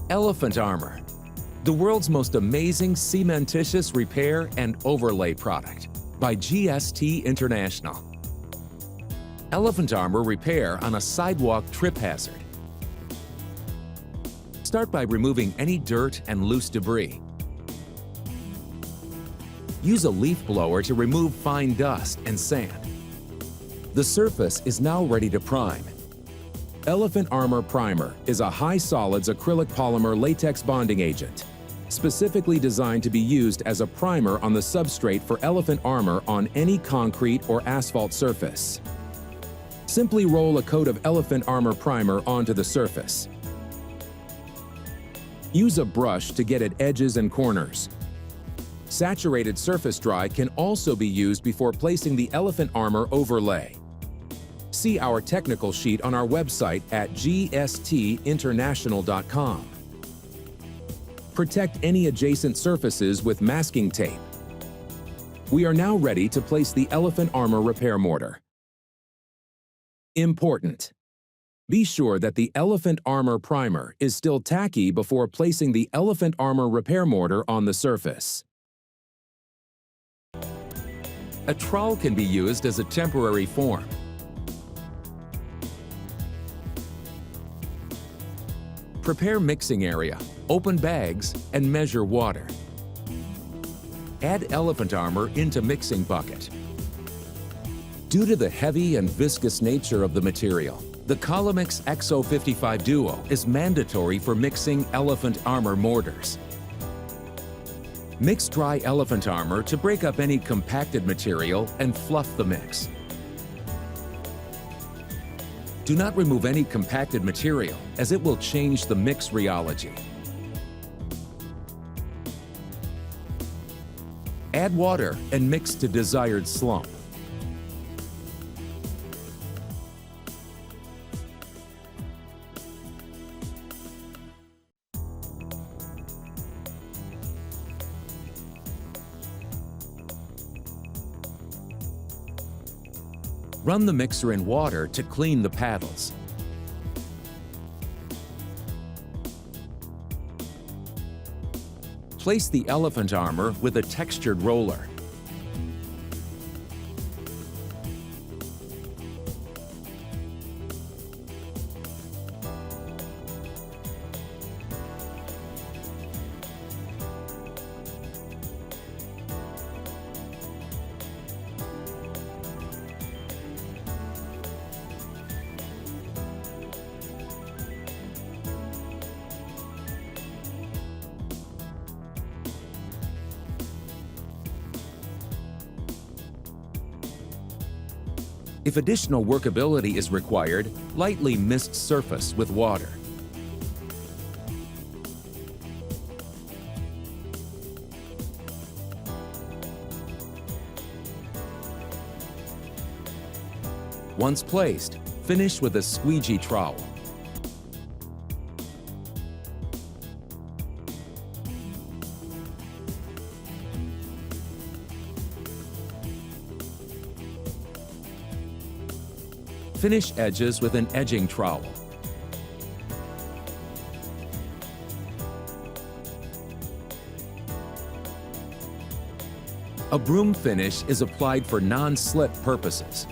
Elephant Armor, the world's most amazing cementitious repair and overlay product by GST International. Elephant Armor repair on a sidewalk trip hazard. Start by removing any dirt and loose debris. Use a leaf blower to remove fine dust and sand. The surface is now ready to prime. Elephant Armor Primer is a high-solids acrylic polymer latex bonding agent, specifically designed to be used as a primer on the substrate for elephant armor on any concrete or asphalt surface. Simply roll a coat of Elephant Armor Primer onto the surface. Use a brush to get at edges and corners. Saturated surface dry can also be used before placing the Elephant Armor overlay. See our technical sheet on our website at gstinternational.com. Protect any adjacent surfaces with masking tape. We are now ready to place the Elephant Armor repair mortar. Important: be sure that the Elephant Armor Primer is still tacky before placing the Elephant Armor repair mortar on the surface. A trowel can be used as a temporary form. Prepare mixing area, open bags, and measure water. Add Elephant Armor into mixing bucket. Due to the heavy and viscous nature of the material, the Colomix XO55 Duo is mandatory for mixing Elephant Armor mortars. Mix dry Elephant Armor to break up any compacted material and fluff the mix. Do not remove any compacted material, as it will change the mix rheology. Add water and mix to desired slump. Run the mixer in water to clean the paddles. Place the Elephant Armor with a textured roller. If additional workability is required, lightly mist surface with water. Once placed, finish with a squeegee trowel. Finish edges with an edging trowel. A broom finish is applied for non-slip purposes.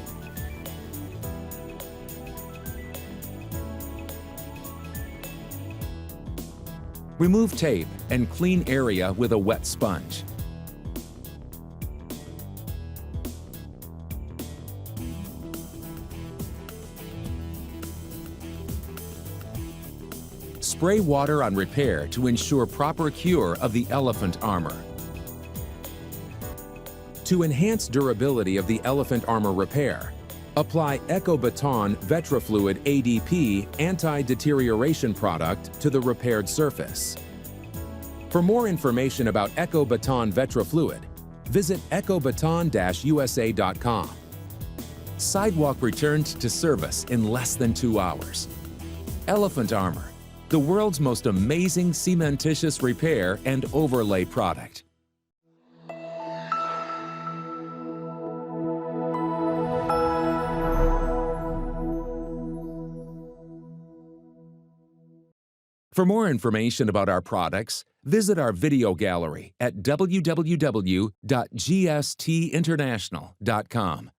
Remove tape and clean area with a wet sponge. Spray water on repair to ensure proper cure of the Elephant Armor. To enhance durability of the Elephant Armor repair, apply EcoBeton Vetrafluid ADP anti-deterioration product to the repaired surface. For more information about EcoBeton Vetrafluid, visit ecobeton-usa.com. Sidewalk returned to service in less than 2 hours. Elephant Armor, the world's most amazing cementitious repair and overlay product. For more information about our products, visit our video gallery at www.gstinternational.com.